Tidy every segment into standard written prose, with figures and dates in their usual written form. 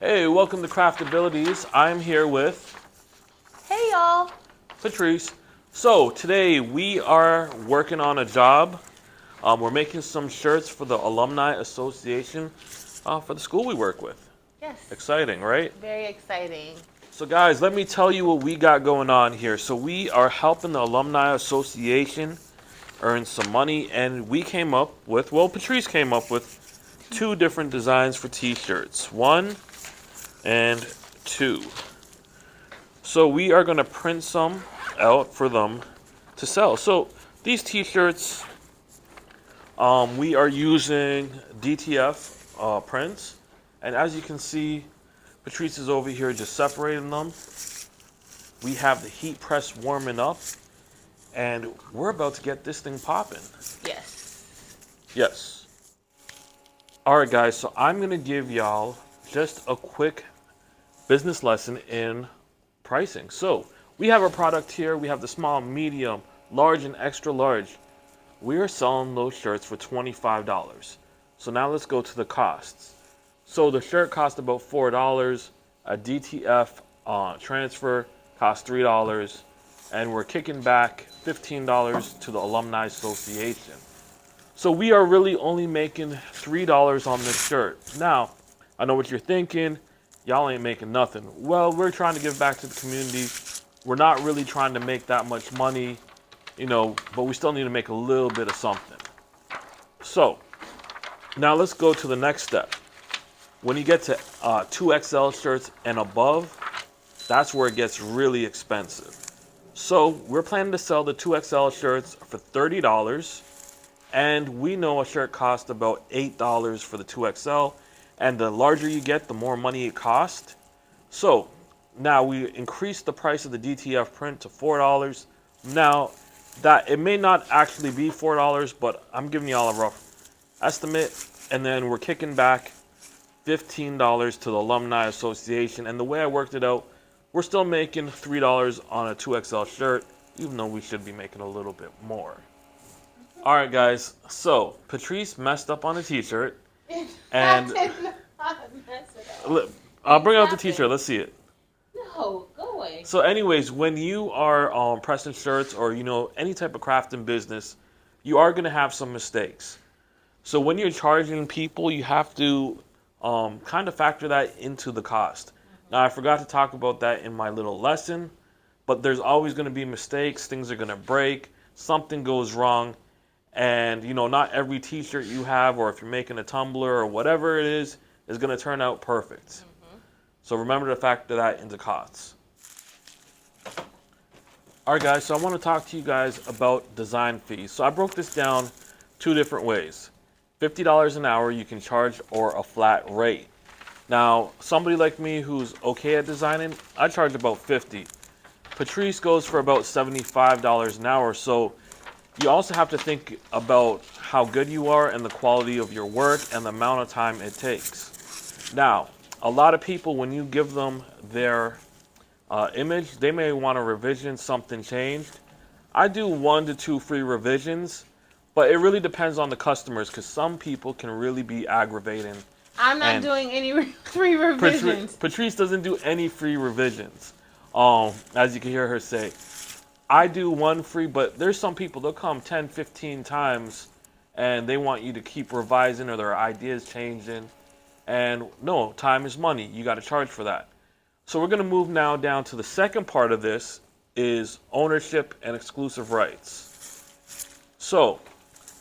Hey, welcome to Craftabilities. I'm here with Hey y'all. Patrice. So today we are working on a job. We're making some shirts for the Alumni Association for the school we work with. Yes. Exciting, right? Very exciting. So guys, let me tell you what we got going on here. So we are helping the Alumni Association earn some money, and we came up with, well, Patrice came up with two different designs for t-shirts. One and two. So we are going to print some out for them to sell. So these t-shirts, we are using DTF prints. And as you can see, Patrice is over here just separating them. We have the heat press warming up. And we're about to get this thing popping. Yes. Yes. All right, guys. So I'm going to give y'all just a quick business lesson in pricing. So we have a product here. We have the small, medium, large, and extra large. We are selling those shirts for $25. So now let's go to the costs. So the shirt cost about $4. A DTF transfer costs $3. And we're kicking back $15 to the Alumni Association. So we are really only making $3 on this shirt. Now, I know what you're thinking. Y'all ain't making nothing. Well, we're trying to give back to the community. We're not really trying to make that much money, but we still need to make a little bit of something. So, now let's go to the next step. When you get to 2XL shirts and above, that's where it gets really expensive. So, we're planning to sell the 2XL shirts for $30. And we know a shirt costs about $8 for the 2XL. And the larger you get, the more money it costs. So now we increased the price of the DTF print to $4. Now that it may not actually be $4, but I'm giving y'all a rough estimate. And then we're kicking back $15 to the Alumni Association. And the way I worked it out, we're still making $3 on a 2XL shirt, even though we should be making a little bit more. All right, guys. So Patrice messed up on a t-shirt. And I did not mess it up. I'll bring out the t-shirt. Let's see it. No, go away. So, anyways, when you are pressing shirts or any type of crafting business, you are going to have some mistakes. So when you're charging people, you have to kind of factor that into the cost. Now, I forgot to talk about that in my little lesson, but there's always going to be mistakes. Things are going to break. Something goes wrong. And, not every t-shirt you have, or if you're making a tumbler or whatever it is going to turn out perfect. Mm-hmm. So remember to factor that into costs. All right, guys, so I want to talk to you guys about design fees. So I broke this down two different ways. $50 an hour you can charge, or a flat rate. Now, somebody like me who's okay at designing, I charge about $50. Patrice goes for about $75 an hour. So you also have to think about how good you are and the quality of your work and the amount of time it takes. Now, a lot of people, when you give them their image, they may want a revision, something changed. I do 1 to 2 free revisions, but it really depends on the customers because some people can really be aggravating. I'm not doing any free revisions. Patrice doesn't do any free revisions. As you can hear her say. I do 1 free, but there's some people, they'll come 10, 15 times and they want you to keep revising or their ideas changing. And no, time is money. You got to charge for that. So we're going to move now down to the second part of this is ownership and exclusive rights. So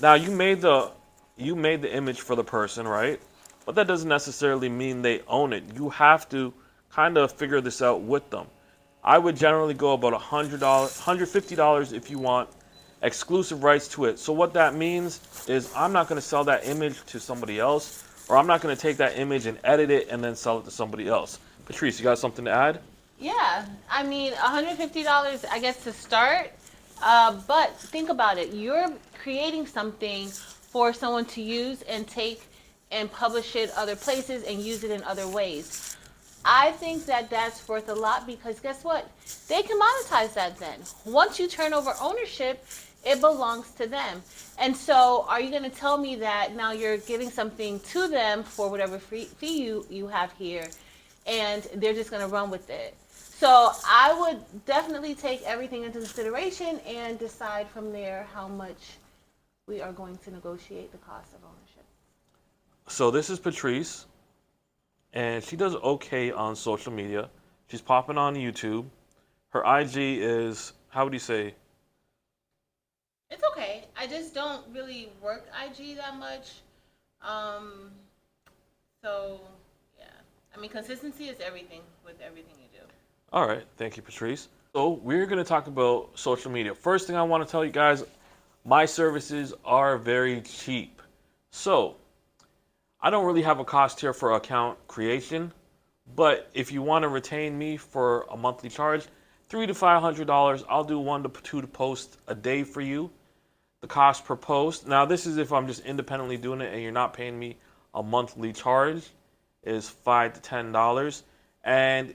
now you made the image for the person, right? But that doesn't necessarily mean they own it. You have to kind of figure this out with them. I would generally go about $100, $150 if you want exclusive rights to it. So what that means is I'm not going to sell that image to somebody else, or I'm not going to take that image and edit it and then sell it to somebody else. Patrice, you got something to add? Yeah, I mean, $150, I guess, to start. But think about it. You're creating something for someone to use and take and publish it other places and use it in other ways. I think that that's worth a lot because guess what? They can monetize that then. Once you turn over ownership, it belongs to them. And so are you going to tell me that now you're giving something to them for whatever fee you have here and they're just going to run with it. So I would definitely take everything into consideration and decide from there how much we are going to negotiate the cost of ownership. So this is Patrice, and she does okay on social media. She's popping on YouTube. Her IG is, how would you say? It's okay. I just don't really work IG that much. Um, so yeah, I mean consistency is everything with everything you do. All right, thank you, Patrice. So we're going to talk about social media. First thing I want to tell you guys, my services are very cheap. So I don't really have a cost here for account creation, but if you want to retain me for a monthly charge, $300 to $500, I'll do 1 to 2 posts a day for you. The cost per post. Now this is if I'm just independently doing it and you're not paying me a monthly charge, is $5 to $10. And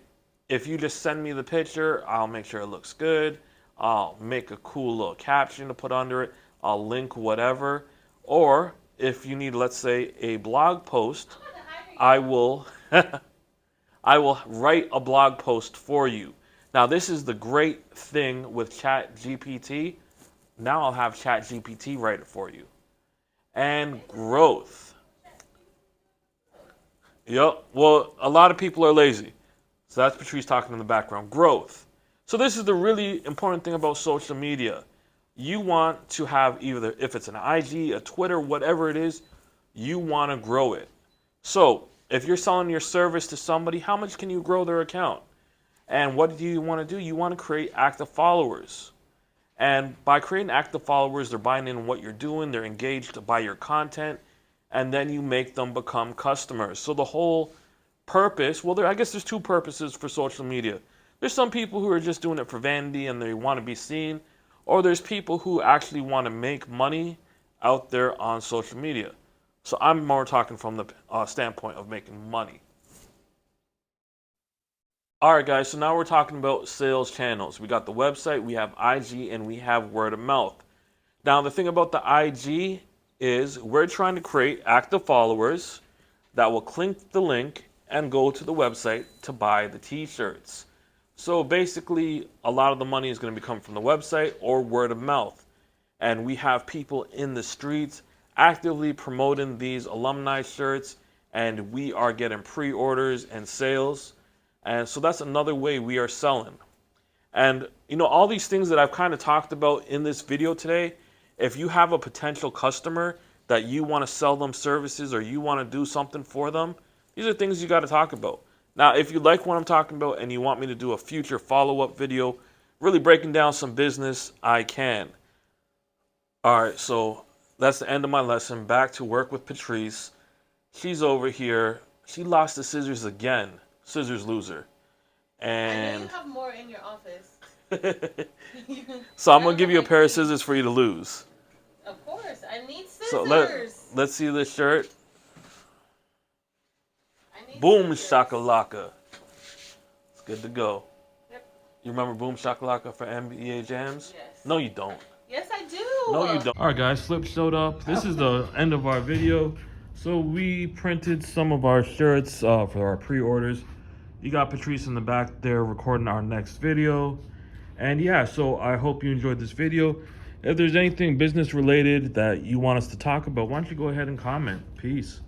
if you just send me the picture, I'll make sure it looks good. I'll make a cool little caption to put under it. I'll link whatever. Or if you need, let's say, a blog post, I will I will write a blog post for you. Now this is the great thing with ChatGPT. Now I'll have ChatGPT write it for you. And growth. Yep. Well, a lot of people are lazy. So that's Patrice talking in the background. Growth. So this is the really important thing about social media. You want to have either, if it's an IG, a Twitter, whatever it is, you want to grow it. So if you're selling your service to somebody, how much can you grow their account? And what do you want to do? You want to create active followers. And by creating active followers, they're buying in what you're doing, they're engaged by your content, and then you make them become customers. So the whole purpose, well, I guess there's two purposes for social media. There's some people who are just doing it for vanity and they want to be seen, or there's people who actually want to make money out there on social media. So I'm more talking from the standpoint of making money. All right, guys, so now we're talking about sales channels. We got the website, we have IG, and we have word of mouth. Now, the thing about the IG is we're trying to create active followers that will click the link and go to the website to buy the t-shirts. So basically, a lot of the money is going to come from the website or word of mouth. And we have people in the streets actively promoting these alumni shirts, and we are getting pre-orders and sales. And so that's another way we are selling. And, all these things that I've kind of talked about in this video today, if you have a potential customer that you want to sell them services or you want to do something for them, these are things you got to talk about. Now, if you like what I'm talking about and you want me to do a future follow-up video, really breaking down some business, I can. All right, so that's the end of my lesson. Back to work with Patrice. She's over here. She lost the scissors again. Scissors loser. And I know you have more in your office. so I'm going to give you a pair of scissors for you to lose. Of course, I need scissors. So let's see this shirt. I need Boom scissors. shakalaka. It's good to go. Yep. You remember Boom Shakalaka for NBA Jams? Yes. No, you don't. Yes, I do. No, you don't. All right, guys, Flip showed up. This is the end of our video. So we printed some of our shirts for our pre-orders. You got Patrice in the back there recording our next video. And yeah, so I hope you enjoyed this video. If there's anything business related that you want us to talk about, why don't you go ahead and comment. Peace.